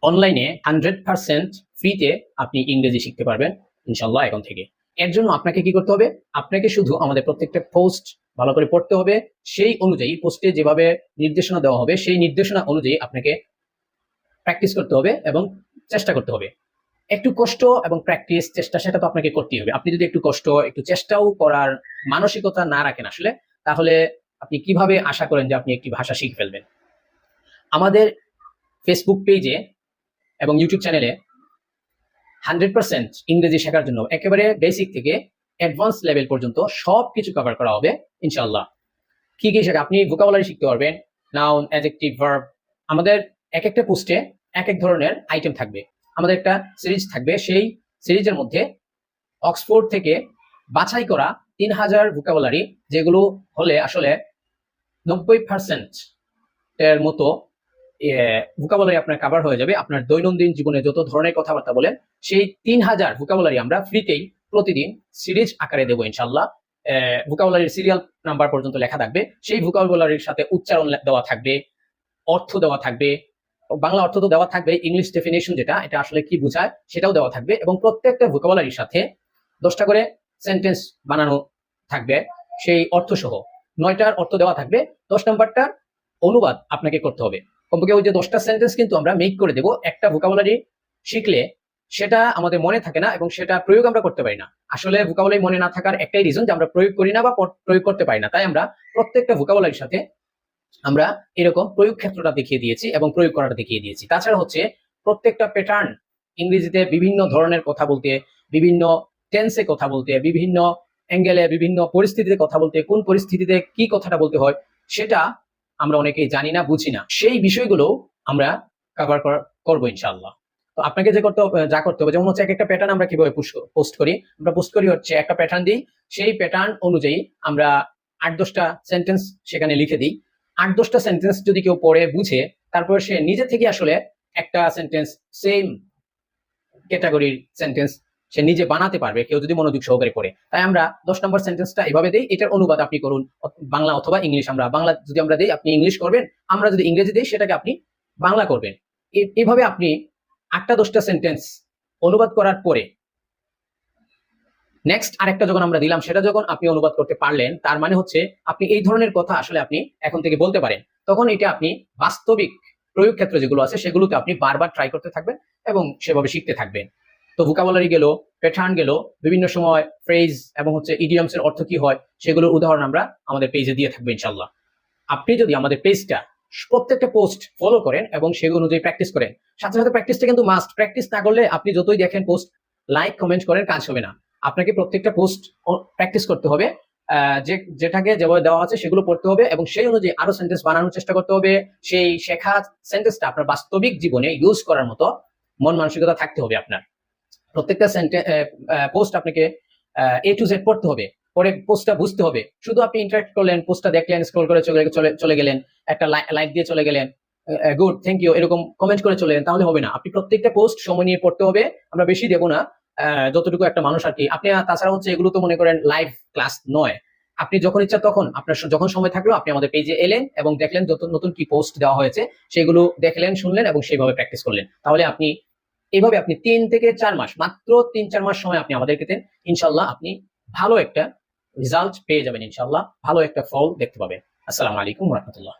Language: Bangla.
অনলাইনে 100% ফ্রিতে আপনি ইংরেজি শিখতে পারবেন ইনশাল্লাহ এখন থেকে। এর জন্য আপনাকে কি করতে হবে? আপনাকে শুধু আমাদের প্রত্যেকটা পোস্ট ভালো করে পড়তে হবে। সেই অনুযায়ী পোস্টে যেভাবে নির্দেশনা দেওয়া হবে সেই নির্দেশনা অনুযায়ী আপনাকে প্র্যাকটিস করতে হবে এবং চেষ্টা করতে হবে। একটু কষ্ট এবং প্র্যাকটিস চেষ্টা সেটা তো আপনাকে করতেই হবে। আপনি যদি একটু কষ্ট একটু চেষ্টাও করার মানসিকতা না রাখেন আসলে, তাহলে আপনি কিভাবে আশা করেন যে আপনি একটি ভাষা শিখে ফেলবেন? আমাদের ফেসবুক পেজে এবং ইউটিউব চ্যানেলে 100% ইংরেজি শেখার জন্য একেবারে বেসিক থেকে অ্যাডভান্স লেভেল পর্যন্ত সবকিছু কভার করা হবে ইনশাআল্লাহ। কি কি শেখা? আপনি ভোকাবুলারি শিখতে পারবেন, নাউন, অ্যাডজেক্টিভ, ভার্ব। আমাদের এক একটা পোস্টে এক এক ধরনের আইটেম থাকবে। আমাদের একটা সিরিজ থাকবে, সেই সিরিজের মধ্যে অক্সফোর্ড থেকে বাছাই করা 3000 ভোকাবুলারি, যেগুলো হলে আসলে 90% এর মতো ভোকাবুলারি আপনার কভার হয়ে যাবে। আপনার দৈনন্দিন জীবনে যত ধরনের কথাবার্তা বলেন সেই 3000 ভোকাবুলারি আমরা ফ্রিতেই প্রতিদিন সিরিজ আকারে দেবো ইনশাল্লাহ। ভোকাবুলারির সিরিয়াল নাম্বার পর্যন্ত লেখা থাকবে, সেই ভোকাবুলারির সাথে উচ্চারণ দেওয়া থাকবে, অর্থ দেওয়া থাকবে, বাংলা অর্থ তো দেওয়া থাকবে, ইংলিশ ডেফিনেশন যেটা এটা আসলে কি বোঝায় সেটাও দেওয়া থাকবে, এবং প্রত্যেকটা ভোকাবুলারির সাথে 10টা করে সেন্টেন্স বানানো থাকবে সেই অর্থ সহ। 9টার অর্থ দেওয়া থাকবে, 10 নাম্বারটার অনুবাদ আপনাকে করতে হবে। কমপক্ষে ওই যে 10টা সেন্টেন্স কিন্তু আমরা মেক করে দেব। একটা ভোকাবুলারি শিখলে সেটা আমাদের মনে থাকে না এবং সেটা প্রয়োগ আমরা করতে পারি না। আসলে ভোকাবুলারি মনে না থাকার একটাই রিজন যে আমরা প্রয়োগ করি না বা প্রয়োগ করতে পারি না। তাই আমরা প্রত্যেকটা ভোকাবুলারির সাথে আমরা এরকম প্রয়োগ ক্ষেত্রটা দেখিয়ে দিয়েছি এবং প্রয়োগ করাটা দেখিয়ে দিয়েছি। তাছাড়া হচ্ছে প্রত্যেকটা প্যাটার্ন, ইংরেজিতে বিভিন্ন ধরনের কথা বলতে, বিভিন্ন টেন্সে কথা বলতে, বিভিন্ন অ্যাঙ্গেলে বিভিন্ন পরিস্থিতিতে কথা বলতে, কোন পরিস্থিতিতে কি কথাটা বলতে হয় সেটা আমরা অনেকেই জানি না, বুঝি না। সেই বিষয়গুলো আমরা কভার করবো ইনশাআল্লাহ। তো আপনাকে যা করতে হবে, যেমন হচ্ছে এক একটা প্যাটার্ন আমরা কিভাবে পোস্ট করি। আমরা পোস্ট করি হচ্ছে একটা প্যাটার্ন দিই, সেই প্যাটার্ন অনুযায়ী আমরা 8-10টা সেন্টেন্স সেখানে লিখে দিই। 8-10টা সেন্টেন্স যদি কেউ পড়ে বুঝে তারপর সে নিজে থেকে আসলে একটা সেন্টেন্স সেম ক্যাটাগরির সেন্টেন্স সে নিজে বানাতে পারবে, কেউ যদি মনোযোগ সহকারে পড়ে। তাই আমরা 10 নম্বর সেন্টেন্সটা এভাবে দেই, এটার অনুবাদ আপনি করুন বাংলা অথবা ইংলিশ। আমরা বাংলা যদি আমরা দেই আপনি ইংলিশ করবেন, আমরা যদি ইংরেজি দেই সেটাকে আপনি বাংলা করবেন। এইভাবে আপনি 8টা-10টা সেন্টেন্স অনুবাদ করার পরে নেক্সট আরেকটা যখন আমরা দিলাম সেটা যখন আপনি অনুবাদ করতে পারলেন, তার মানে হচ্ছে আপনি এই ধরনের কথা আসলে আপনি এখন থেকে বলতে পারেন। তখন এটা আপনি বাস্তবিক প্রয়োগ ক্ষেত্র যেগুলো আছে সেগুলোতে আপনি বারবার ট্রাই করতে থাকবেন এবং সেভাবে শিখতে থাকবেন। তো ভোকাবুলারি গেল, প্যাটার্ন গেল, বিভিন্ন সময় ফ্রেজ এবং হচ্ছে ইডিয়মস এর অর্থ কি হয় সেগুলোর উদাহরণ আমরা আমাদের পেজে দিয়ে থাকবো ইনশাআল্লাহ। আপনি যদি আমাদের পেজটা প্রত্যেকটা পোস্ট ফলো করেন এবং সেগুলো অনুযায়ী প্র্যাকটিস করেন, সাথে সাথে প্র্যাকটিসটা কিন্তু মাস্ট। প্র্যাকটিস না করলে আপনি যতই দেখেন পোস্ট, লাইক, কমেন্ট করেন, কাজ হবে না। আপনাকে প্রত্যেকটা পোস্ট প্র্যাকটিস করতে হবে, যেটাকে যেভাবে দেওয়া আছে সেগুলো পড়তে হবে এবং সেই অনুযায়ী আরো সেন্টেন্স বানানোর চেষ্টা করতে হবে। সেই শেখা সেন্টেন্সটা আপনার বাস্তবিক জীবনে ইউজ করার মতো মন মানসিকতা থাকতে হবে আপনার। প্রত্যেকটা পোস্ট আপনাকে A to Z পড়তে হবে, পরে পোস্টটা বুঝতে হবে। শুধু আপনি ইন্টারেক্ট করলেন, পোস্টটা দেখলেন, স্ক্রল করে চলে গেলেন, একটা লাইক দিয়ে চলে গেলেন, গুড, থ্যাংক ইউ এরকম কমেন্ট করে চলে গেলেন, তাহলে হবে না। আপনি প্রত্যেকটা পোস্ট সময় নিয়ে পড়তে হবে। আমরা বেশি দেবো না, যতটুকু একটা মানুষ আর কি। আপনি তাছাড়া হচ্ছে এগুলো তো মনে করেন লাইভ ক্লাস নয়, আপনি যখন ইচ্ছা তখন আপনার যখন সময় থাকলো আপনি আমাদের পেজে এলেন এবং দেখলেন যত নতুন কি পোস্ট দেওয়া হয়েছে সেগুলো দেখলেন, শুনলেন এবং সেইভাবে প্র্যাকটিস করলেন। তাহলে আপনি এইভাবে আপনি 3 থেকে 4 মাস, মাত্র 3-4 মাস সময় আপনি আমাদেরকে দেন, ইনশাআল্লাহ আপনি ভালো একটা রেজাল্ট পেয়ে যাবেন, ইনশাআল্লাহ ভালো একটা ফল দেখতে পাবেন। আসসালামু আলাইকুম ওয়া রাহমাতুল্লাহ।